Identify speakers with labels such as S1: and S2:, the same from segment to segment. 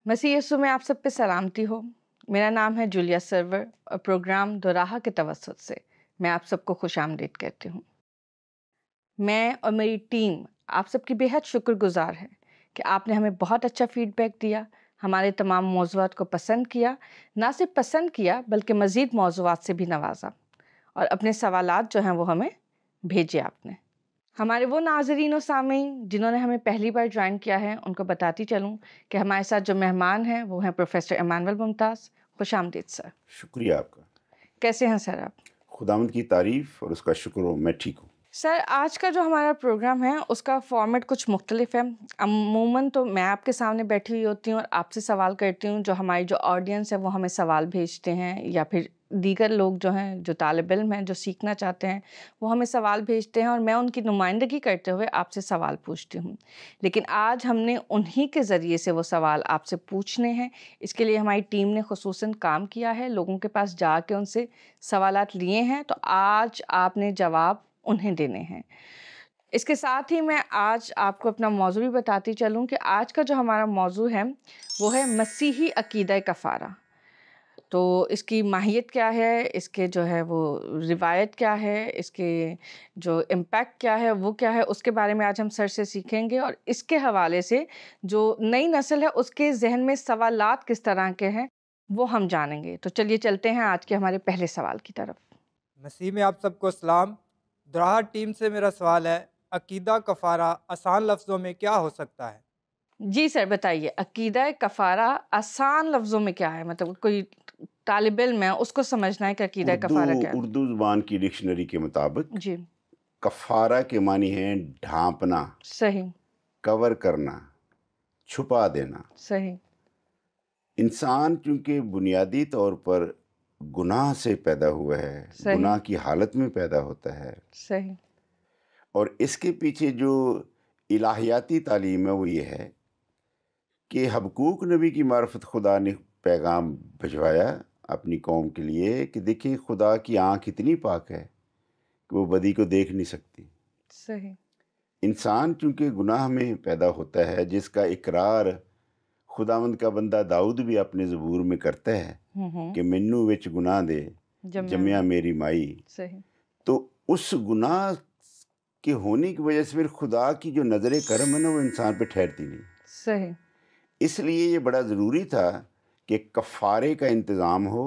S1: मसीह यीशु में आप सब पे सलामती हो। मेरा नाम है जूलिया सर्वर और प्रोग्राम दोराहा के तवस्सुत से मैं आप सबको खुशामदीद कहती हूँ। मैं और मेरी टीम आप सबकी बेहद शुक्रगुजार है कि आपने हमें बहुत अच्छा फीडबैक दिया, हमारे तमाम मौज़ूआत को पसंद किया, ना सिर्फ पसंद किया बल्कि मज़ीद मौज़ूआत से भी नवाजा और अपने सवालात जो हैं वो हमें भेजे आपने। हमारे वो नाज़रीन और सामीन जिन्होंने हमें पहली बार ज्वाइन किया है उनको बताती चलूं कि हमारे साथ जो मेहमान हैं वो हैं प्रोफेसर इमानुएल मुमताज़। खुशामदीद सर।
S2: शुक्रिया आपका।
S1: कैसे हैं सर आप?
S2: खुदावंद की तारीफ और उसका शुक्र हो, मैं ठीक हूँ।
S1: सर आज का जो हमारा प्रोग्राम है उसका फॉर्मेट कुछ मुख्तलिफ है। अमूमन तो मैं आपके सामने बैठी हुई होती हूँ और आपसे सवाल करती हूँ, जो हमारी जो ऑडियंस है वो हमें सवाल भेजते हैं या फिर दीगर लोग जो हैं, जो तालिब इल्म हैं, जो सीखना चाहते हैं, वो हमें सवाल भेजते हैं और मैं उनकी नुमाइंदगी करते हुए आपसे सवाल पूछती हूँ। लेकिन आज हमने उन्हीं के ज़रिए से वो सवाल आपसे पूछने हैं। इसके लिए हमारी टीम ने खुसूसन काम किया है, लोगों के पास जाके उनसे सवालात लिए हैं, तो आज आपने जवाब उन्हें देने हैं। इसके साथ ही मैं आज आपको अपना मौजू भी बताती चलूँ कि आज का जो हमारा मौजू है वो है मसीही अकीदा कफ़ारा। तो इसकी माहियत क्या है, इसके जो है वो रिवायत क्या है, इसके जो इम्पैक्ट क्या है वो क्या है, उसके बारे में आज हम सर से सीखेंगे और इसके हवाले से जो नई नस्ल है उसके जहन में सवालात किस तरह के हैं वो हम जानेंगे। तो चलिए चलते हैं आज के हमारे पहले सवाल की तरफ।
S3: मसीह में आप सबको सलाम। दोराहा टीम से मेरा सवाल है, अकीदा कफ़ारा आसान लफ्ज़ों में क्या हो सकता है?
S1: जी सर बताइए, अकीदा कफ़ारा आसान लफ्ज़ों में क्या है? मतलब कोई तालिब इल्म है उसको समझना है कि अकीदा कफ़ारा क्या है।
S2: उर्दू ज़ुबान की डिक्शनरी के मुताबिक
S1: जी
S2: कफ़ारा के मानी है ढांपना,
S1: सही
S2: कवर करना, छुपा देना।
S1: सही
S2: इंसान चूंकि बुनियादी तौर पर गुनाह से पैदा हुआ है,
S1: सही
S2: गुनाह की हालत में पैदा होता है,
S1: सही
S2: और इसके पीछे जो इलाहियाती तालीम है वो ये है कि हबकूक नबी की मार्फत खुदा ने पैगाम भिजवाया अपनी कौम के लिए कि देखिए खुदा की आँख इतनी पाक है कि वो बदी को देख नहीं सकती।
S1: सही
S2: इंसान चूंकि गुनाह में पैदा होता है, जिसका इकरार खुदावंद का बंदा दाऊद भी अपने ज़बूर में करता है कि मैनू विच गुनाह दे जमिया मेरी माई।
S1: सही
S2: तो उस गुनाह के होने की वजह से फिर खुदा की जो नज़र करम है ना वो इंसान पे ठहरती नहीं।
S1: सही
S2: इसलिए ये बड़ा ज़रूरी था कि कफ़ारे का इंतज़ाम हो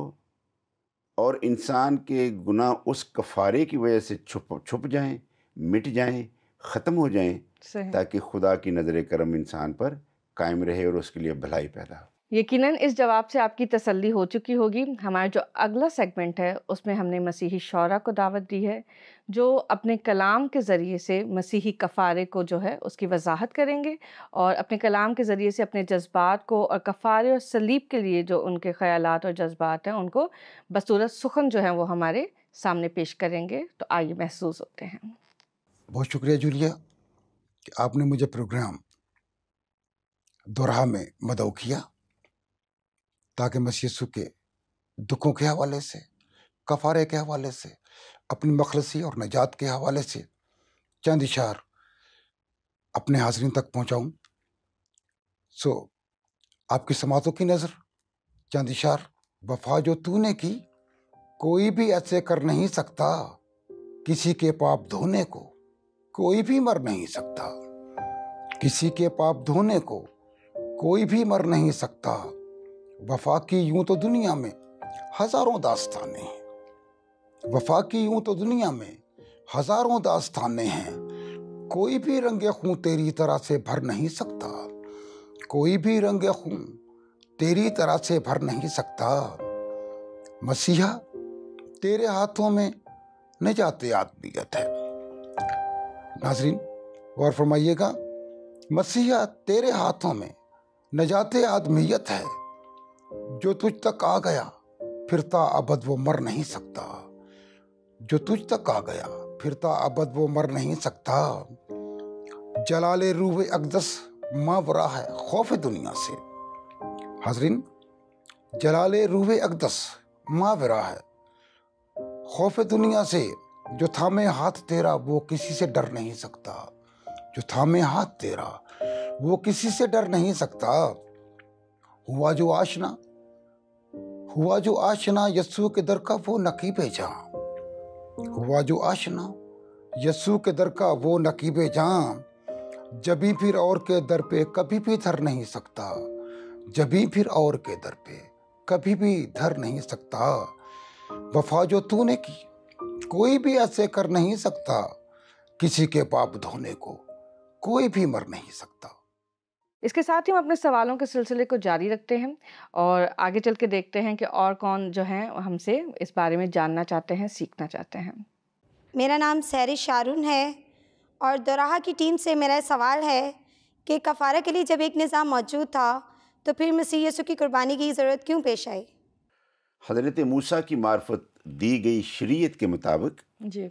S2: और इंसान के गुनाह उस कफ़ारे की वजह से छुप जाएं, मिट जाएं, ख़त्म हो जाएं,
S1: सही।
S2: ताकि खुदा की नज़र करम इंसान पर कायम रहे और उसके लिए भलाई पैदा हो।
S1: यकीनन इस जवाब से आपकी तसल्ली हो चुकी होगी। हमारा जो अगला सेगमेंट है उसमें हमने मसीही शौरा को दावत दी है, जो अपने कलाम के ज़रिए से मसीही कफ़ारे को जो है उसकी वजाहत करेंगे और अपने कलाम के ज़रिए से अपने जज्बात को और कफ़ारे और सलीब के लिए जो उनके ख़यालात और जज्बात हैं उनको बसूरत सुखन जो है वो हमारे सामने पेश करेंगे। तो आइए महसूस होते हैं।
S4: बहुत शुक्रिया जूलिया कि आपने मुझे प्रोग्राम दोराहा में मदऊ किया, ताकि मसीह यीशु के दुखों के हवाले से, कफ़ारे के हवाले से, अपनी मखलसी और नजात के हवाले से चंद इशार अपने हाज़रीन तक पहुंचाऊं। सो आपकी समातों की नज़र चंद इशार। वफा जो तूने की कोई भी ऐसे कर नहीं सकता, किसी के पाप धोने को कोई भी मर नहीं सकता, किसी के पाप धोने को कोई भी मर नहीं सकता। वफा की यूं तो दुनिया में हजारों दास्तानें हैं, वफा की यूं तो दुनिया में हजारों दास्तानें हैं, कोई भी रंगे खून तेरी तरह से भर नहीं सकता, कोई भी रंगे खून तेरी तरह से भर नहीं सकता। मसीहा तेरे हाथों में निजात आदमियत है। नाज़रीन गौर फरमाइएगा, मसीहा तेरे हाथों में निजात आदमियत है। जो तुझ तक आ गया फिरता अबद वो मर नहीं सकता, जो तुझ तक आ गया फिरता अबद वो मर नहीं सकता। जलाले रूह अक़दस मावरा है खौफ दुनिया से। हाज़रीन, जलाले रूह अक़दस मावरा है खौफ दुनिया से। जो थामे हाथ तेरा वो किसी से डर नहीं सकता, जो थामे हाथ तेरा वो किसी से डर नहीं सकता। हुआ जो आशना यस्सू के दर का वो नकीब जहां, हुआ जो आशना यस्सू के दर का वो नकीब जहां, जभी फिर और के दर पे कभी भी धर नहीं सकता, जभी फिर और के दर पे कभी भी धर नहीं सकता। वफा जो तूने की कोई भी ऐसे कर नहीं सकता, किसी के पाप धोने को कोई भी मर नहीं सकता।
S1: इसके साथ ही हम अपने सवालों के सिलसिले को जारी रखते हैं और आगे चल के देखते हैं कि और कौन जो हैं हमसे इस बारे में जानना चाहते हैं, सीखना चाहते हैं।
S5: मेरा नाम सहरी शारून है और दोराहा की टीम से मेरा सवाल है कि कफ़ारा के लिए जब एक निज़ाम मौजूद था तो फिर मसीह यीशु की कुर्बानी की ज़रूरत क्यों पेश आई?
S2: हज़रत मूसा की मार्फत दी गई शरीयत के मुताबिक
S1: जी,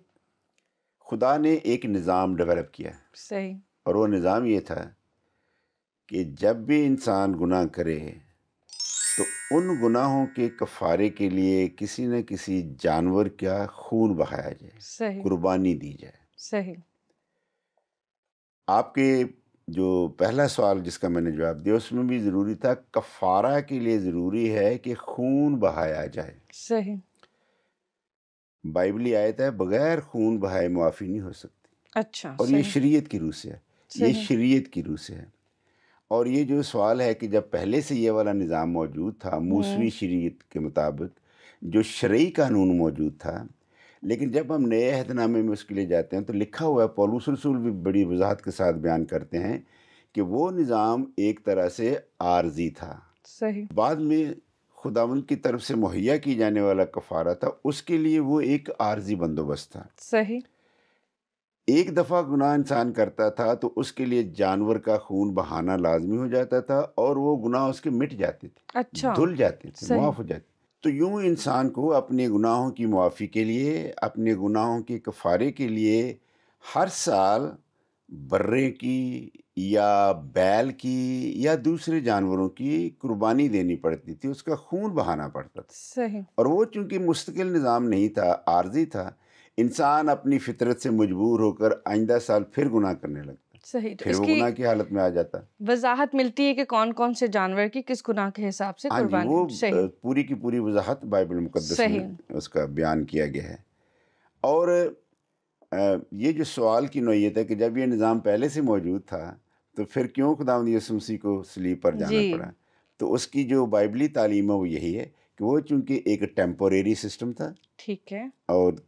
S2: खुदा ने एक निज़ाम डेवलप किया,
S1: सही।
S2: और वो निज़ाम ये था कि जब भी इंसान गुनाह करे तो उन गुनाहों के कफ़ारे के लिए किसी न किसी जानवर का खून बहाया जाए,
S1: सही,
S2: कुर्बानी दी जाए।
S1: सही।
S2: आपके जो पहला सवाल जिसका मैंने जवाब दिया उसमें भी ज़रूरी था, कफ़ारा के लिए ज़रूरी है कि खून बहाया जाए।
S1: सही।
S2: बाइबली आयत है, बगैर खून बहाए मुआफ़ी नहीं हो सकती।
S1: अच्छा,
S2: और ये
S1: सही,
S2: शरीयत की रूह से है, ये
S1: सही।
S2: शरीयत की रूह से है। और ये जो सवाल है कि जब पहले से ये वाला निज़ाम मौजूद था, मूसवी शरीयत के मुताबिक जो शरई कानून मौजूद था, लेकिन जब हम नए अहदनामे में उसके लिए जाते हैं तो लिखा हुआ है, पौलुस रसूल भी बड़ी वजाहत के साथ बयान करते हैं कि वो निज़ाम एक तरह से आर्जी था।
S1: सही,
S2: बाद में खुदावंद की तरफ से मुहैया की जाने वाला कफ़ारा था, उसके लिए वो एक आर्जी बंदोबस्त था।
S1: सही,
S2: एक दफ़ा गुनाह इंसान करता था तो उसके लिए जानवर का खून बहाना लाजमी हो जाता था और वो गुनाह उसके मिट जाते थे,
S1: अच्छा,
S2: धुल जाते थे,
S1: सही।
S2: मुआफ़ हो जाते। तो यूं इंसान को अपने गुनाहों की मुआफ़ी के लिए, अपने गुनाहों के कफ़ारे के लिए हर साल बर्रे की या बैल की या दूसरे जानवरों की कुर्बानी देनी पड़ती थी, उसका खून बहाना पड़ता था।
S1: सही,
S2: और वो चूंकि मुस्तकिल निज़ाम नहीं था, आर्जी था, इंसान अपनी फितरत से मजबूर होकर आइंदा साल फिर गुनाह करने लगता,
S1: सही। तो
S2: फिर वो
S1: इसकी
S2: गुनाह की हालत में आ जाता।
S1: वजाहत मिलती है कि कौन कौन से जानवर की किस गुनाह के हिसाब से
S2: हाँ जी, वो
S1: कुर्बानी। सही,
S2: पूरी की पूरी वजाहत बाइबल मुकद्दस
S1: सही।
S2: में उसका बयान किया गया है। और ये जो सवाल की नौयत है कि जब ये निज़ाम पहले से मौजूद था तो फिर क्यों खुदावंद यीशु मसीह को सलीब पर जाना
S1: जी,
S2: पड़ा? तो उसकी जो बाइबली तालीम है वो यही है कि वो चूँकि एक टेम्पोरेरी सिस्टम था
S1: ठीक है,
S2: और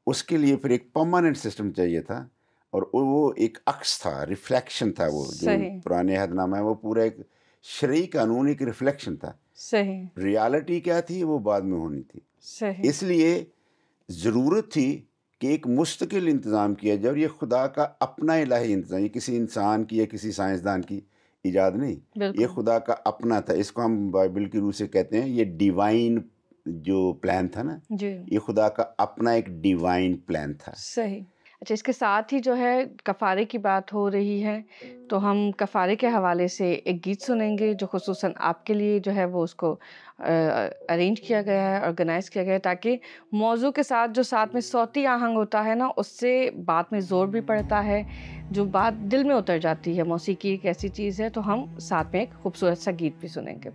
S2: उसके लिए फिर एक परमानेंट सिस्टम चाहिए था, और वो एक अक्स था, रिफ्लेक्शन था। वो जो
S1: सही,
S2: पुराने अहदनामा है वो पूरा एक शरई कानून एक रिफ्लेक्शन था।
S1: सही,
S2: रियलिटी क्या थी वो बाद में होनी थी।
S1: सही,
S2: इसलिए ज़रूरत थी कि एक मुस्तकिल इंतज़ाम किया जाए, और ये खुदा का अपना इलाही इंतज़ाम, ये किसी इंसान की या किसी साइंसदान की ईजाद नहीं, ये
S1: बिल्कुल,
S2: खुदा का अपना था। इसको हम बाइबल की रूह से कहते हैं ये डिवाइन जो प्लान था ना,
S1: जी,
S2: ये खुदा का अपना एक डिवाइन प्लान था।
S1: सही। अच्छा, इसके साथ ही जो है कफ़ारे की बात हो रही है तो हम कफ़ारे के हवाले से एक गीत सुनेंगे जो खुसूसन आपके लिए जो है वो उसको अरेंज किया गया है, ऑर्गेनाइज़ किया गया है, ताकि मौजू के साथ जो साथ में सौती आहंग होता है ना, उससे बात में ज़ोर भी पड़ता है, जो बात दिल में उतर जाती है। मौसीकी एक ऐसी चीज़ है, तो हम साथ में एक खूबसूरत सा गीत भी सुनेंगे।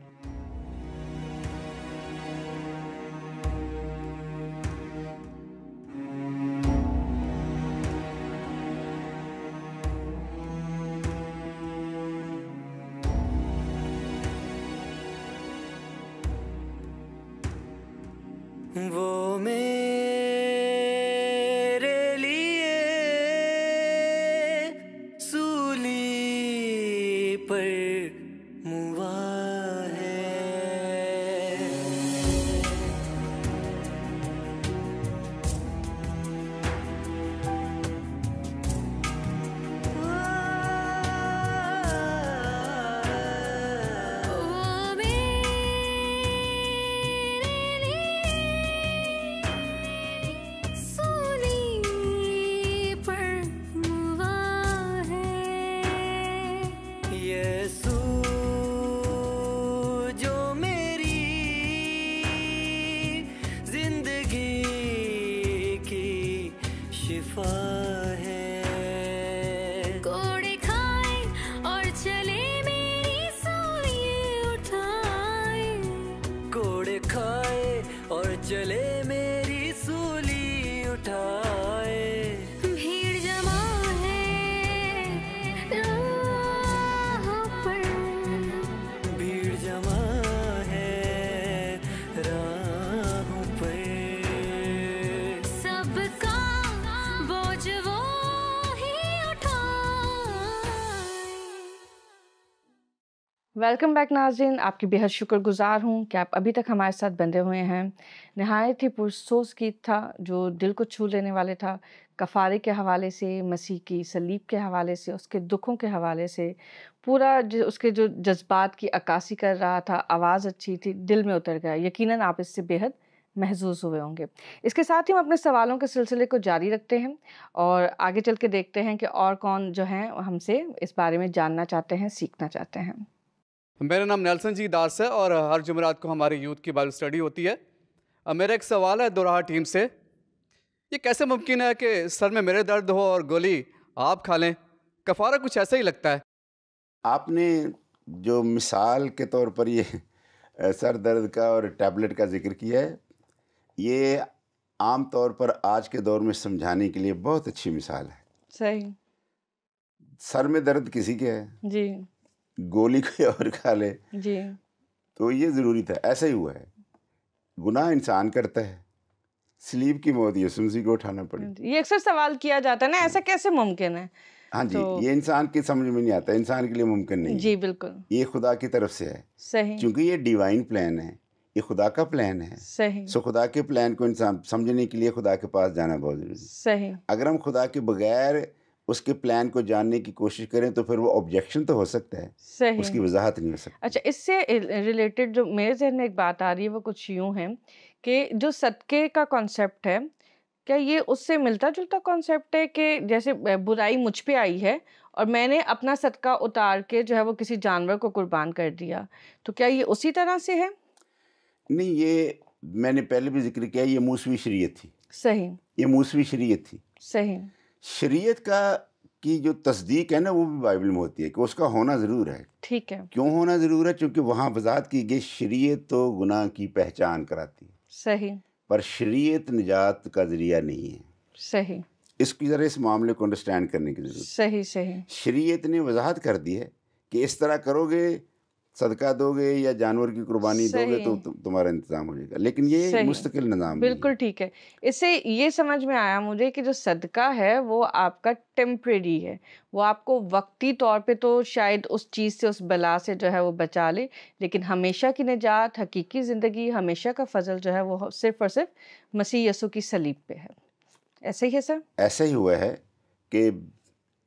S6: वो मेरे लिए सूली पर मुआ है,
S7: कोड़े खाए और चले मेरी सूली उठा
S6: चले मेरी सूली उठाए।
S7: भीड़ जमा है राहों पर,
S6: भीड़ जमा है राहों पर।
S7: सबका बोझ वो ही उठाए।
S1: वेलकम बैक नाज़रीन, आपकी बेहद शुक्रगुजार हूँ कि आप अभी तक हमारे साथ बंधे हुए हैं। नहायत ही पुरसोस गीत था जो दिल को छू लेने वाले था। कफ़ारे के हवाले से, मसीह की सलीब के हवाले से, उसके दुखों के हवाले से, पूरा उसके जो जज्बात की अक्कासी कर रहा था। आवाज़ अच्छी थी, दिल में उतर गया। यकीनन आप इससे बेहद महसूस हुए होंगे। इसके साथ ही हम अपने सवालों के सिलसिले को जारी रखते हैं और आगे चल के देखते हैं कि और कौन जो हैं हमसे इस बारे में जानना चाहते हैं, सीखना चाहते हैं।
S8: मेरा नाम नेल्सन जी दास है और हर जुमेरात को हमारे यूथ की बाइबल स्टडी होती है। मेरा एक सवाल है दोराहा टीम से। ये कैसे मुमकिन है कि सर में मेरे दर्द हो और गोली आप खा लें? कफ़ारा कुछ ऐसा ही लगता है।
S2: आपने जो मिसाल के तौर पर ये सर दर्द का और टैबलेट का जिक्र किया है, ये आम तौर पर आज के दौर में समझाने के लिए बहुत अच्छी मिसाल है।
S1: सही
S2: सर में दर्द किसी के है,
S1: जी
S2: गोली कोई और खा ले,
S1: जी
S2: तो ये ज़रूरी था। ऐसा ही हुआ है। गुनाह इंसान करता है, सलीब की मौत यीशु मसीह को उठाना पड़ी।
S1: ये अक्सर सवाल किया जाता है ना, ऐसा कैसे मुमकिन है?
S2: हाँ जी,
S1: तो
S2: ये इंसान की समझ में नहीं आता, इंसान के लिए मुमकिन नहीं
S1: जी
S2: है।
S1: बिल्कुल
S2: ये खुदा की तरफ से है,
S1: सही
S2: क्योंकि ये डिवाइन प्लान है, ये खुदा का प्लान है।
S1: सही
S2: सो खुदा के प्लान को इंसान समझने के लिए खुदा के पास जाना बहुत ज़रूरी है।
S1: सही
S2: अगर हम खुदा के बगैर उसके प्लान को जानने की कोशिश करें तो फिर वो ऑब्जेक्शन तो हो सकता है, उसकी
S1: सही।
S2: वजाहत नहीं हो सकती।
S1: अच्छा, इससे रिलेटेड जो मेरे जहन में एक बात आ रही है वो कुछ यूं है कि जो सदक़े का कॉन्सेप्ट है, क्या ये उससे मिलता जुलता कॉन्सेप्ट है कि जैसे बुराई मुझ पे आई है और मैंने अपना सदका उतार के जो है वो किसी जानवर को कुर्बान कर दिया, तो क्या ये उसी तरह से है?
S2: नहीं, ये मैंने पहले भी जिक्र किया, ये मूसवी शरीयत थी,
S1: सही
S2: ये मूसवी शरीयत थी।
S1: सही
S2: शरीयत का की जो तस्दीक है ना, वो भी बाइबल में होती है कि उसका होना ज़रूर है।
S1: ठीक है
S2: क्यों होना ज़रूर है? क्योंकि वहाँ वजाहत की गई शरीयत तो गुनाह की पहचान कराती है,
S1: सही
S2: पर शरीयत निजात का ज़रिया नहीं है।
S1: सही
S2: इसकी ज़रा इस मामले को अंडरस्टैंड करने की ज़रूरत है।
S1: सही सही
S2: शरीयत ने वजाहत कर दी है कि इस तरह करोगे, सदका दोगे या जानवर की कुर्बानी दोगे तो
S1: सही
S2: तुम्हारा इंतज़ाम हो जाएगा, लेकिन ये
S1: सही
S2: मुस्तकिल निज़ाम नहीं
S1: बिल्कुल
S2: है।
S1: ठीक है। इससे ये समझ में आया मुझे कि जो सदका है वो आपका टेम्परेरी है, वो आपको वक्ती तौर पे तो शायद उस चीज़ से, उस बला से जो है वो बचा ले, लेकिन हमेशा की निजात, हकीकी ज़िंदगी, हमेशा का फजल जो है वो सिर्फ़ और सिर्फ मसीह यीशु की सलीब पे है। ऐसे ही है सर?
S2: ऐसा ही हुआ है कि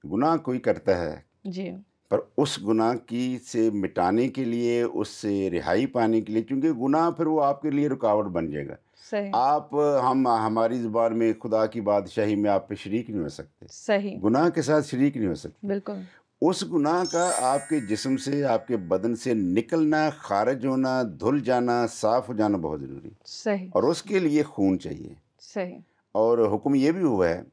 S2: गुनाह कोई करता है,
S1: जी
S2: पर उस गुनाह की से मिटाने के लिए, उससे रिहाई पाने के लिए, क्योंकि गुनाह फिर वो आपके लिए रुकावट बन जाएगा।
S1: सही
S2: आप हम हमारी ज़ुबान में खुदा की बादशाही में आप पे शरीक नहीं हो सकते,
S1: सही
S2: गुनाह के साथ शरीक नहीं हो सकते।
S1: बिल्कुल
S2: उस गुनाह का आपके जिस्म से, आपके बदन से निकलना, खारिज होना, धुल जाना, साफ़ हो जाना बहुत ज़रूरी है,
S1: सही
S2: और उसके लिए खून चाहिए।
S1: सही
S2: और हुक्म ये भी हुआ है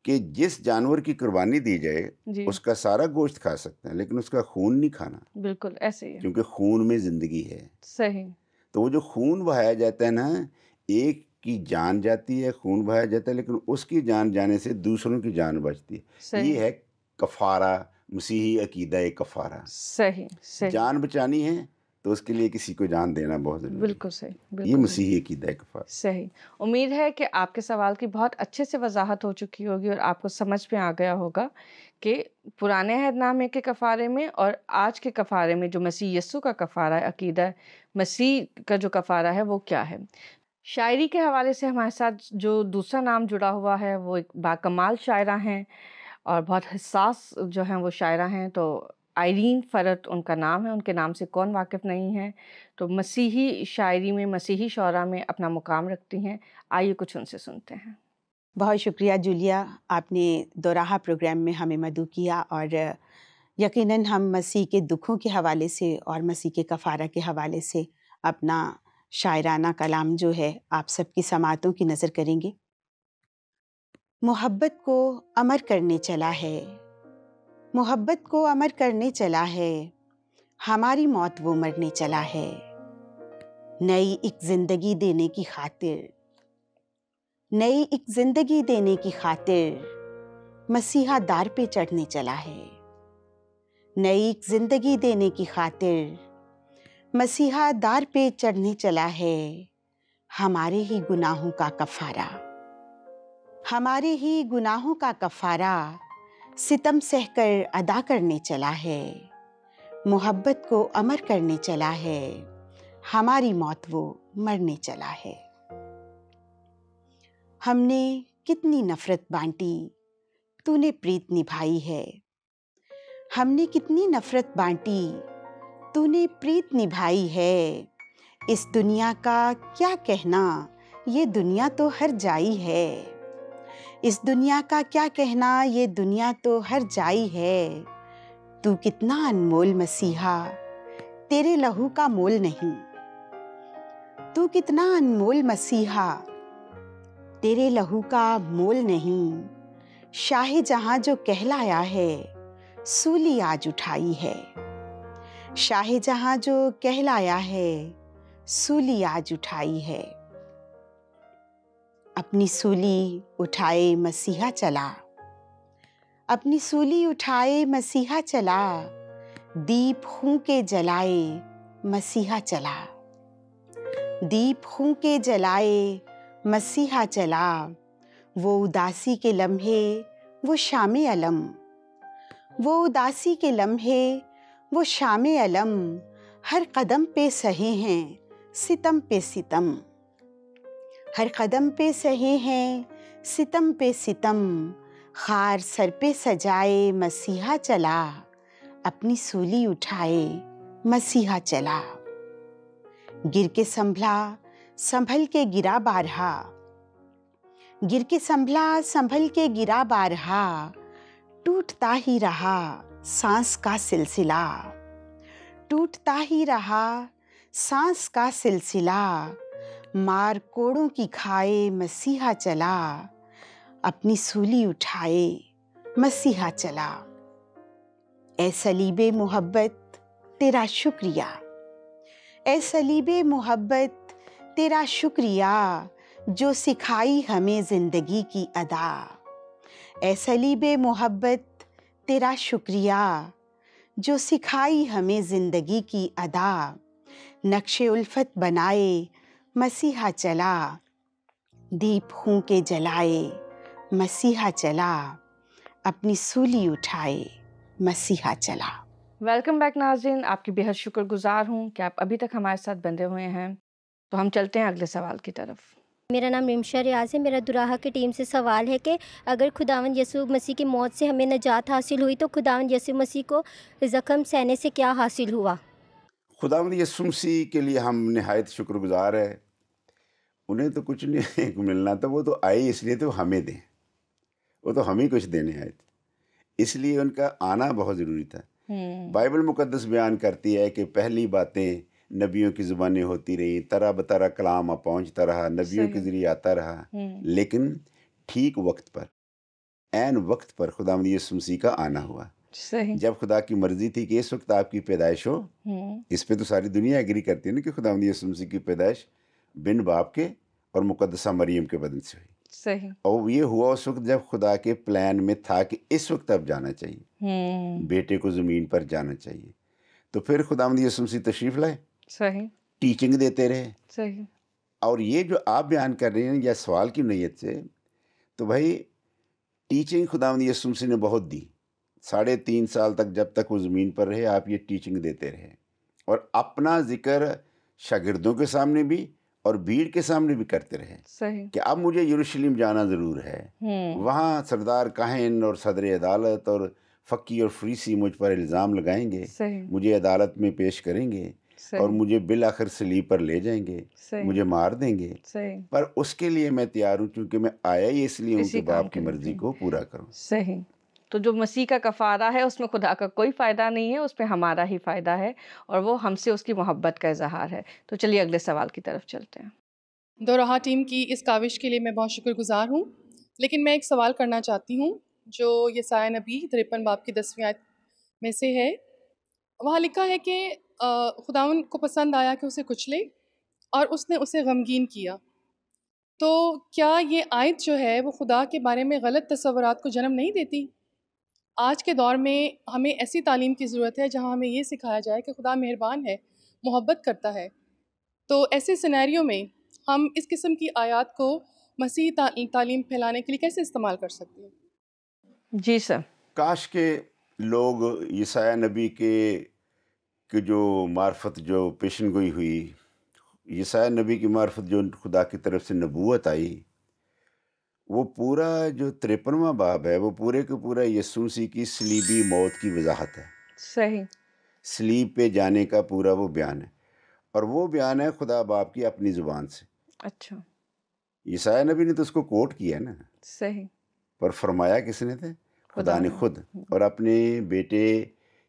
S2: कि जिस जानवर की कुर्बानी दी जाए
S1: जी
S2: उसका सारा गोश्त खा सकते हैं, लेकिन उसका खून नहीं खाना,
S1: बिल्कुल ऐसे ही है।
S2: क्योंकि खून में ज़िंदगी है।
S1: सही
S2: तो वो जो खून बहाया जाता है ना, एक की जान जाती है, खून बहाया जाता है, लेकिन उसकी जान जाने से दूसरों की जान बचती है।
S1: सही
S2: ये है कफ़ारा, मसीही अकीदा है कफ़ारा।
S1: सही सही
S2: जान बचानी है तो उसके लिए किसी को जान देना बहुत ज़रूरी है।
S1: बिल्कुल सही
S2: ये
S1: बिल्कुल सही
S2: मसीही अकीदा है कफ़ारा।
S1: सही। उम्मीद है कि आपके सवाल की बहुत अच्छे से वजाहत हो चुकी होगी और आपको समझ में आ गया होगा कि पुराने अहदनामे के कफ़ारे में और आज के कफ़ारे में जो मसीह यस्सु का कफ़ारा है, अकीदा मसीह का जो कफ़ारा है वो क्या है। शायरी के हवाले से हमारे साथ जो दूसरा नाम जुड़ा हुआ है वो एक बाकमाल शायरा हैं और बहुत हिस्सास जो हैं वो शायरा हैं। तो आयरीन फ़रत उनका नाम है, उनके नाम से कौन वाकिफ़ नहीं है। तो मसीही शायरी में, मसीही शौरा में अपना मुकाम रखती हैं। आइए कुछ उनसे सुनते हैं।
S9: बहुत शुक्रिया जूलिया, आपने दोराहा प्रोग्राम में हमें मदऊ किया और यकीनन हम मसीह के दुखों के हवाले से और मसीह के कफ़ारा के हवाले से अपना शायराना कलाम जो है आप सबकी समातों की नज़र करेंगे। मोहब्बत को अमर करने चला है, मोहब्बत को अमर करने चला है, हमारी मौत वो मरने चला है। नई एक जिंदगी देने की खातिर, नई एक जिंदगी देने की खातिर मसीहा दार पे चढ़ने चला है। नई एक जिंदगी देने की खातिर मसीहा दार पे चढ़ने चला है। हमारे ही गुनाहों का कफारा, हमारे ही गुनाहों का कफारा सितम सहकर अदा करने चला है। मोहब्बत को अमर करने चला है, हमारी मौत वो मरने चला है। हमने कितनी नफरत बांटी, तूने प्रीत निभाई है। हमने कितनी नफरत बांटी, तूने प्रीत निभाई है। इस दुनिया का क्या कहना, ये दुनिया तो हर जाई है। इस दुनिया का क्या कहना, ये दुनिया तो हर जाई है। तू कितना अनमोल मसीहा, तेरे लहू का मोल नहीं। तू कितना अनमोल मसीहा, तेरे लहू का मोल नहीं। शाह जहां जो कहलाया है, सूली आज उठाई है। शाह जहां जो कहलाया है, सूली आज उठाई है। अपनी सूली उठाए मसीहा चला, अपनी सूली उठाए मसीहा चला। दीप फूंके जलाए मसीहा चला, दीप फूंके जलाए मसीहा चला। वो उदासी के लम्हे, वो शामे अलम, वो उदासी के लम्हे, वो शामे अलम। हर कदम पे सहे हैं सितम पे सितम, हर कदम पे सहे हैं सितम पे सितम। खार सर पे सजाए मसीहा चला, अपनी सूली उठाए मसीहा चला। गिर के संभला संभल के गिरा बारहा, गिर के संभला संभल के गिरा बारहा। टूटता ही रहा सांस का सिलसिला, टूटता ही रहा सांस का सिलसिला। मार कोड़ों की खाए मसीहा चला, अपनी सूली उठाए मसीहा चला। ए सलीबे मोहब्बत तेरा शुक्रिया, ए सलीबे मोहब्बत तेरा शुक्रिया। जो सिखाई हमें जिंदगी की अदा, ए सलीबे मोहब्बत तेरा शुक्रिया। जो सिखाई हमें जिंदगी की अदा। नक्शे उल्फत बनाए मसीहा चला, दीप फूंके जलाए मसीहा चला। अपनी सूली उठाए मसीहा चला।
S1: वेलकम बैक नाज़रीन, आपकी बेहद शुक्रगुजार हूँ कि आप अभी तक हमारे साथ बंधे हुए हैं। तो हम चलते हैं अगले सवाल की तरफ।
S10: मेरा नाम रिमशा रियाज है। मेरा दुराहा की टीम से सवाल है कि अगर खुदावंद यसू मसीह की मौत से हमें नजात हासिल हुई तो खुदावंद यसू मसीह को ज़ख्म सहने से क्या हासिल हुआ?
S2: खुदावंद यसू मसीह के लिए हम निहायत शुक्रगुजार है। उन्हें तो कुछ नहीं मिलना था, वो तो आए इसलिए तो हमें दें, वो तो हम ही कुछ देने आए थे, इसलिए उनका आना बहुत ज़रूरी था। बाइबल मुकद्दस बयान करती है कि पहली बातें नबियों की ज़ुबानें होती रही, तरह बतरा कलाम पहुँचता रहा, नबियों के ज़रिए आता रहा, लेकिन ठीक वक्त पर, ऐन वक्त पर खुदावंद यसू मसीह का आना हुआ। जब खुदा की मर्जी थी कि इस वक्त आपकी पैदाइश हो, इस पे तो सारी दुनिया एग्री करती है ना कि खुदावंद यसू मसीह की पैदाइश बिन बाप के और मुकद्दसा मरियम के बदन से हुई।
S1: सही।
S2: और ये हुआ उस वक्त जब खुदा के प्लान में था कि इस वक्त अब जाना चाहिए, बेटे को ज़मीन पर जाना चाहिए। तो फिर खुदावंद यसू मसीह तशरीफ़ लाए,
S1: सही,
S2: टीचिंग देते रहे।
S1: सही।
S2: और ये जो आप बयान कर रहे हैं या सवाल की नीयत से, तो भाई टीचिंग खुदावंद यसू मसीह ने बहुत दी। 3.5 साल तक जब तक वो ज़मीन पर रहे, आप ये टीचिंग देते रहे और अपना ज़िक्र शागिर्दों के सामने भी और भीड़ के सामने भी करते रहे।
S1: सही।
S2: कि अब मुझे यरूशलेम जाना ज़रूर है, वहाँ सरदार काहिन और सदर अदालत और फ़की और फरीसी मुझ पर इल्ज़ाम लगाएंगे, मुझे अदालत में पेश करेंगे और मुझे बिल आखिर सलीब पर ले जाएंगे, मुझे मार देंगे। पर उसके लिए मैं तैयार हूँ, क्योंकि मैं आया ही इसलिए उनके बाप की मर्जी को पूरा करूँ।
S1: सही। तो जो मसीह का कफ़ारा है उसमें खुदा का कोई फ़ायदा नहीं है, उसमें हमारा ही फ़ायदा है और वो हमसे उसकी मोहब्बत का इजहार है। तो चलिए अगले सवाल की तरफ चलते हैं।
S11: दोराहा टीम की इस काविश के लिए मैं बहुत शुक्रगुजार हूँ, लेकिन मैं एक सवाल करना चाहती हूँ जो यसाया नबी 53 बाब की 10वीं आयत में से है। वहाँ लिखा है कि खुदावन को पसंद आया कि उसे कुचले اور اس نے اسے غمگین کیا۔ تو کیا یہ آیت جو ہے وہ خدا کے بارے میں غلط تصورات کو جنم نہیں دیتی؟ آج کے دور میں ہمیں ایسی تعلیم کی ضرورت ہے جہاں ہمیں یہ سکھایا جائے کہ خدا مہربان ہے، محبت کرتا ہے۔ تو ایسے سینیریو میں ہم اس قسم کی آیات کو مسیحی تعلیم پھیلانے کے لیے کیسے استعمال کر سکتے ہیں؟
S1: جی سر۔
S2: کاش کہ لوگ یسایہ نبی کے جو معرفت جو پیشن گوئی ہوئی، یسایہ نبی کی معرفت جو خدا کی طرف سے نبوت آئی، وہ پورا جو 53واں باب ہے وہ پورے کے پورا یسوع مسیح کی صلیبی موت کی وضاحت ہے۔
S1: صحیح۔
S2: صلیب پہ جانے کا پورا وہ بیان ہے، اور وہ بیان ہے خدا باپ کی اپنی زبان سے۔
S1: اچھا۔
S2: یسایہ نبی نے تو اس کو کوٹ کیا نا،
S1: صحیح۔
S2: پر فرمایا کس نے تھے؟ خدا نے خود، اور اپنے بیٹے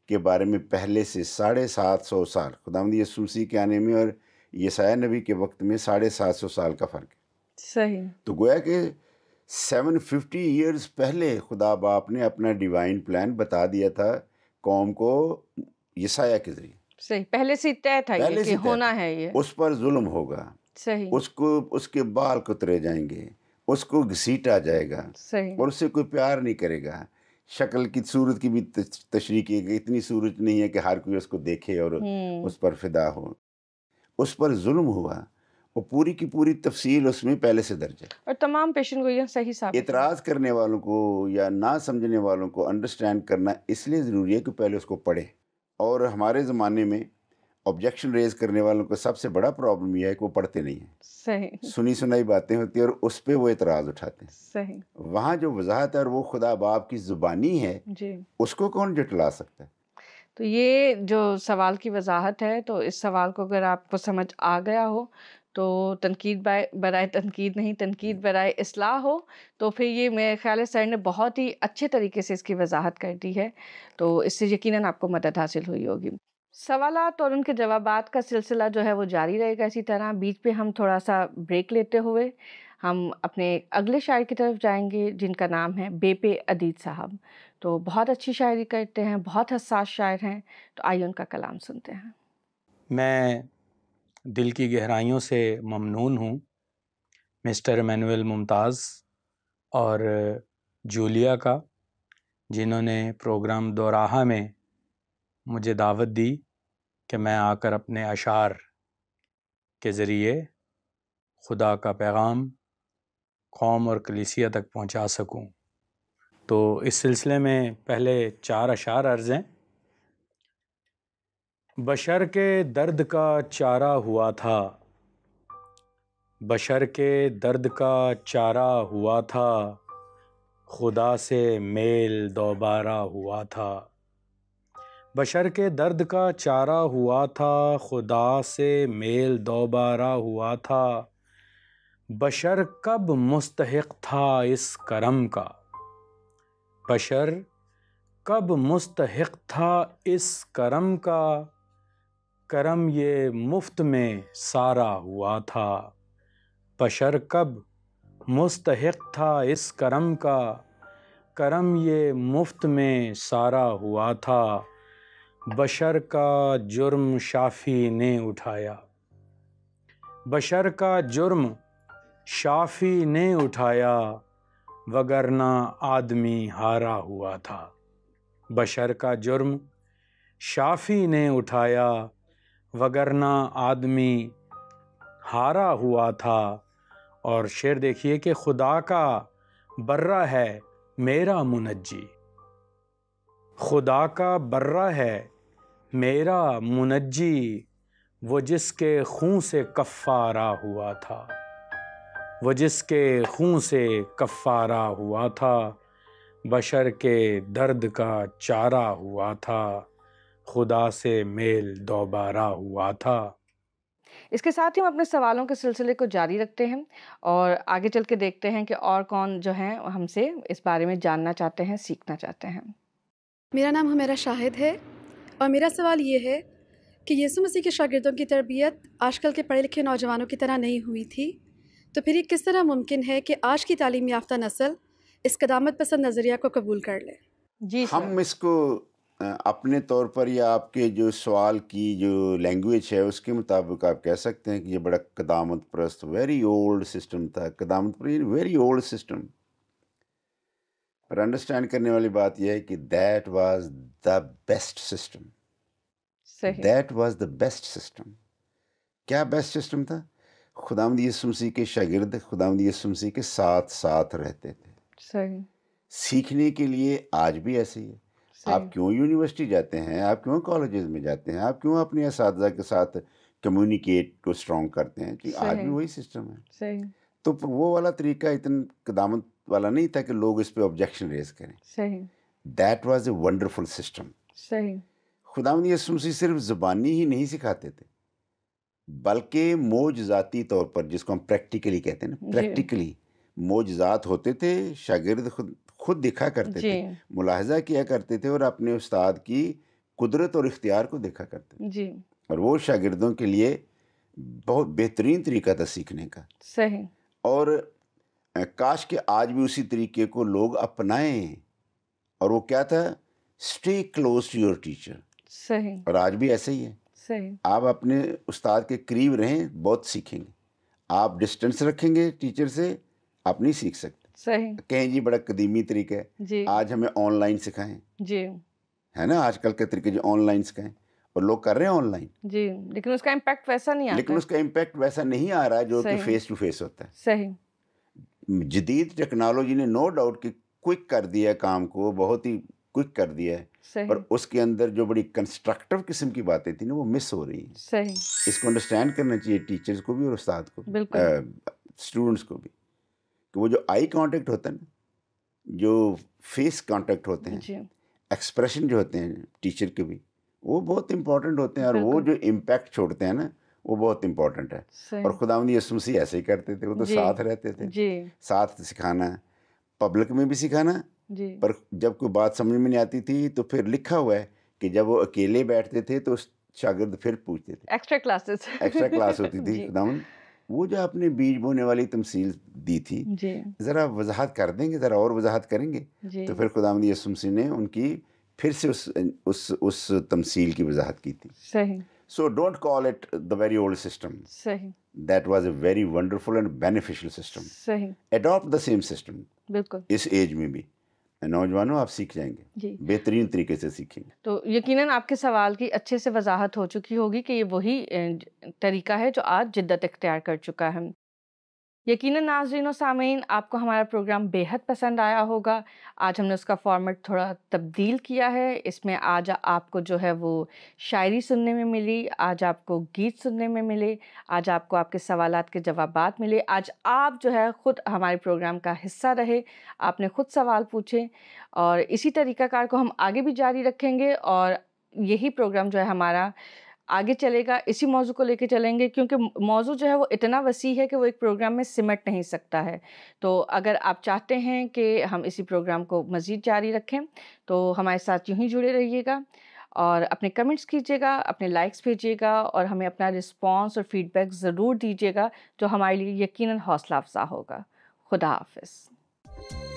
S2: کے بارے میں پہلے سے 750 سال، خداوند یسوع مسیح کے آنے میں اور یسایہ نبی کے وقت میں 750 سال کا فرق ہے۔
S1: صحیح۔
S2: تو گویا کہ 750 ایئرز پہلے خدا باپ نے اپنا ڈیوائن پلان بتا دیا تھا قوم کو یسایہ کے ذریعے۔
S1: صحیح، پہلے سے طے تھا یہ کہ ہونا ہے یہ،
S2: اس پر ظلم ہوگا،
S1: صحیح،
S2: اس کے بال کترے جائیں گے، اس کو گھسیٹا جائے گا،
S1: صحیح،
S2: اور اس سے کوئی پیار نہیں کرے گا۔ شکل کی صورت کی بھی تشریح کی گئی، اتنی صورت نہیں ہے کہ ہر کوئی اس کو دیکھے اور اس پر فدا ہو۔ اس پر ظلم ہوا، اور پوری کی پوری تفصیل اس میں پہلے سے درج ہے،
S1: اور تمام پیشن گوئیاں صحیح ثابت ہیں۔
S2: اعتراض کرنے والوں کو یا نہ سمجھنے والوں کو انڈرسٹینڈ کرنا اس لیے ضروری ہے کہ پہلے اس کو پڑھے۔ اور ہمارے زمانے میں آبجیکشن ریز کرنے والوں کو سب سے بڑا پرابلم یہ ہے کہ وہ پڑھتے نہیں ہیں،
S1: صحیح،
S2: سنی سنائی باتیں ہوتی ہیں اور اس پہ وہ اعتراض اٹھاتے ہیں۔
S1: صحیح،
S2: وہاں جو وضاحت ہے اور وہ خدا باپ کی زبانی ہے،
S1: جی،
S2: اس کو کون جٹلا سکتا ہے؟
S1: تو یہ جو سوال کی وضاحت ہے، تو اس سوال کو اگر آپ کو سمجھ آ گیا ہو تو تنقید برائے تنقید نہیں، تنقید برائے اصلاح ہو، تو پھر یہ میرے خیال ہے سر نے بہت ہی اچھے طریقے سے اس کی وضاحت کر دی ہے، تو اس سے یقیناً آپ کو مدد حاصل ہوئی ہوگی۔ سوالات اور ان کے جوابات کا سلسلہ جو ہے وہ جاری رہے گا اسی طرح۔ بیچ پہ ہم تھوڑا سا بریک لیتے ہوئے ہم اپنے اگلے شاعر کی طرف جائیں گے، جن کا نام ہے بیپے عدید صاحب۔ تو بہت اچھی شاعری کرتے ہیں، بہت حساس شاعر ہیں، تو آئیے ان کا کلام سنتے ہیں۔
S12: میں دل کی گہرائیوں سے ممنون ہوں مسٹر ایمینوئل ممتاز اور جولیا کا، جنہوں نے پروگرام دوراہا میں مجھے دعوت دی کہ میں آ کر اپنے اشعار کے ذریعے خدا کا پیغام قوم اور کلیسیا تک پہنچا سکوں۔ تو اس سلسلے میں پہلے 4 اشعار عرض ہیں۔ بشر کے درد کا چارہ ہوا تھا، بشر کے درد کا چارہ ہوا تھا، خدا سے میل دوبارہ ہوا تھا۔ بشر کے درد کا چارہ ہوا تھا، خدا سے میل دوبارہ ہوا تھا۔ بشر کب مستحق تھا اس کرم کا، بشر کب مستحق تھا اس کرم کا، کرم یہ مفت میں سارا ہوا تھا۔ بشر کب مستحق تھا اس کرم کا، کرم یہ مفت میں سارا ہوا تھا۔ بشر کا جرم شافی نے اٹھایا، بشر کا جرم شافی نے اٹھایا، وگرنہ آدمی ہارا ہوا تھا۔ بشر کا جرم شافی نے اٹھایا، وگرنہ آدمی ہارا ہوا تھا۔ اور شعر دیکھیے کہ خدا کا برہ ہے میرا منجی، خدا کا برہ ہے میرا منجی، وہ جس کے خون سے کفارہ ہوا تھا، وہ جس کے خون سے کفارہ ہوا تھا۔ بشر کے درد کا چارہ ہوا تھا، خدا سے میل دوبارہ ہوا تھا۔
S1: اس کے ساتھ ہی ہم اپنے سوالوں کے سلسلے کو جاری رکھتے ہیں اور آگے چل کے دیکھتے ہیں کہ اور کون جو ہیں ہم سے اس بارے میں جاننا چاہتے ہیں، سیکھنا چاہتے ہیں۔
S13: میرا نام حمیرہ شاہد ہے اور میرا سوال یہ ہے کہ یسوع مسیح کے شاگردوں کی تربیت آج کل کے پڑھے لکھے نوجوانوں کی طرح نہیں ہوئی تھی، تو پھر یہ کس طرح ممکن ہے کہ آج کی تعلیم یافتہ نسل اس قدامت پسند نظریہ کو قبول کر لے؟
S1: جی
S2: ہم اس کو اپنے طور پر یا آپ کے جو سوال کی جو لینگویج ہے اس کے مطابق آپ کہہ سکتے ہیں کہ یہ بڑا قدامت پرست ویری اولڈ سسٹم تھا. قدامت پرست ویری اولڈ سسٹم. پر انڈرسٹینڈ کرنے والی بات یہ ہے کہ that was the best system. That was the best system. کیا بیسٹ سسٹم تھا؟ خداوند یسوع مسیح کے شاگرد خداوند یسوع مسیح کے ساتھ ساتھ رہتے تھے.
S1: صحیح.
S2: سیکھنے کے لیے آج بھی ایسے ہی ہے. آپ کیوں یونیورسٹی جاتے ہیں, آپ کیوں کالجز میں جاتے ہیں, آپ کیوں اپنے اساتذہ کے ساتھ کمیونیکیٹ کو اسٹرانگ کرتے ہیں, کہ آج بھی وہی سسٹم ہے.
S1: صحیح.
S2: تو وہ والا طریقہ اتنا قدامت والا نہیں تھا کہ لوگ اس پہ آبجیکشن ریز کریں.
S1: صحیح.
S2: That was a wonderful system.
S1: صحیح.
S2: خداوند یسوع مسیح صرف زبانی ہی نہیں سکھاتے تھے بلکہ معجزاتی طور پر, جس کو ہم پریکٹیکلی کہتے ہیں نا, پریکٹیکلی معجزات ہوتے تھے. شاگرد خود دیکھا کرتے تھے, ملاحظہ کیا کرتے تھے اور اپنے استاد کی قدرت اور اختیار کو دیکھا کرتے تھے.
S1: جی.
S2: اور وہ شاگردوں کے لیے بہت بہترین طریقہ تھا سیکھنے کا.
S1: صحیح.
S2: اور کاش کہ آج بھی اسی طریقے کو لوگ اپنائیں. اور وہ کیا تھا؟ Stay close to your teacher.
S1: صحیح.
S2: اور آج بھی ایسے ہی ہے.
S1: صحیح.
S2: آپ اپنے استاد کے قریب رہیں, بہت سیکھیں گے. آپ ڈسٹینس رکھیں گے ٹیچر سے, آپ نہیں سیکھ سکتے.
S1: صحیح.
S2: کہیں جی بڑا قدیمی طریقہ ہے,
S1: جی.
S2: آج ہمیں آن لائن سکھائیں.
S1: جی.
S2: ہے نا, آج کل کے طریقے جو آن لائن سکھائیں, اور لوگ کر رہے ہیں آن لائن.
S1: جی, لیکن اس کا امپیکٹ ویسا نہیں آتا.
S2: لیکن اس کا امپیکٹ ویسا نہیں آ رہا جو کہ فیس ٹو فیس ہوتا ہے.
S1: صحیح.
S2: جدید ٹیکنالوجی نے نو ڈاؤٹ کہ کوئک کر دیا کام کو, بہت ہی کوئک کر دیا ہے. پر اس کے اندر جو بڑی کنسٹرکٹیو قسم کی باتیں تھیں نا, وہ مس ہو رہی ہیں.
S1: صحیح.
S2: اس کو انڈرسٹینڈ کرنا چاہیے ٹیچرز کو بھی اور استاد کو بھی, اسٹوڈنٹس کو بھی, کہ وہ جو آئی کانٹیکٹ ہوتا ہے نا, جو فیس کانٹیکٹ ہوتے ہیں, ایکسپریشن جو ہوتے ہیں ٹیچر کے بھی, وہ بہت امپورٹنٹ ہوتے ہیں. اور وہ جو امپیکٹ چھوڑتے ہیں نا, وہ بہت امپورٹنٹ ہے. اور خداوند یسوع مسیح ایسے ہی کرتے تھے. وہ تو ساتھ رہتے تھے, ساتھ سکھانا, پبلک میں بھی سکھانا. پر جب کوئی بات سمجھ میں نہیں آتی تھی تو پھر لکھا ہوا ہے کہ جب وہ اکیلے بیٹھتے تھے تو شاگرد پھر پوچھتے تھے. ایکسٹرا کلاس ہوتی تھی. خداوند وہ جو آپ نے بیج بونے والی تمثیل دی تھی, ذرا وضاحت کر دیں گے, ذرا اور وضاحت کریں گے. تو پھر خداوند یسوع مسیح نے ان کی پھر سے اس تمثیل کی وضاحت کی تھی.
S1: صحیح.
S2: So don't call it the very old system.
S1: صحیح.
S2: That was a very wonderful and beneficial system.
S1: صحیح.
S2: Adopt the same system.
S1: بالکل.
S2: اس ایج میں بھی نوجوانوں آپ سیکھ جائیں گے, بہترین طریقے سے سیکھیں گے.
S1: تو یقیناً آپ کے سوال کی اچھے سے وضاحت ہو چکی ہوگی کہ یہ وہی طریقہ ہے جو آج جدت اختیار کر چکا ہے. یقیناً ناظرین و سامعین, آپ کو ہمارا پروگرام بے حد پسند آیا ہوگا. آج ہم نے اس کا فارمیٹ تھوڑا تبدیل کیا ہے. اس میں آج آپ کو جو ہے وہ شاعری سننے میں ملی, آج آپ کو گیت سننے میں ملے, آج آپ کو آپ کے سوالات کے جوابات ملے. آج آپ جو ہے خود ہمارے پروگرام کا حصہ رہے, آپ نے خود سوال پوچھے, اور اسی طریقہ کار کو ہم آگے بھی جاری رکھیں گے. اور یہی پروگرام جو ہے ہمارا آگے چلے گا, اسی موضوع کو لے کے چلیں گے, کیونکہ موضوع جو ہے وہ اتنا وسیع ہے کہ وہ ایک پروگرام میں سمٹ نہیں سکتا ہے. تو اگر آپ چاہتے ہیں کہ ہم اسی پروگرام کو مزید جاری رکھیں تو ہمارے ساتھ یوں ہی جڑے رہیے گا, اور اپنے کمنٹس کیجیے گا, اپنے لائکس بھیجیے گا, اور ہمیں اپنا رسپانس اور فیڈ بیک ضرور دیجیے گا, جو ہمارے لیے یقیناً حوصلہ افزا ہوگا. خدا حافظ.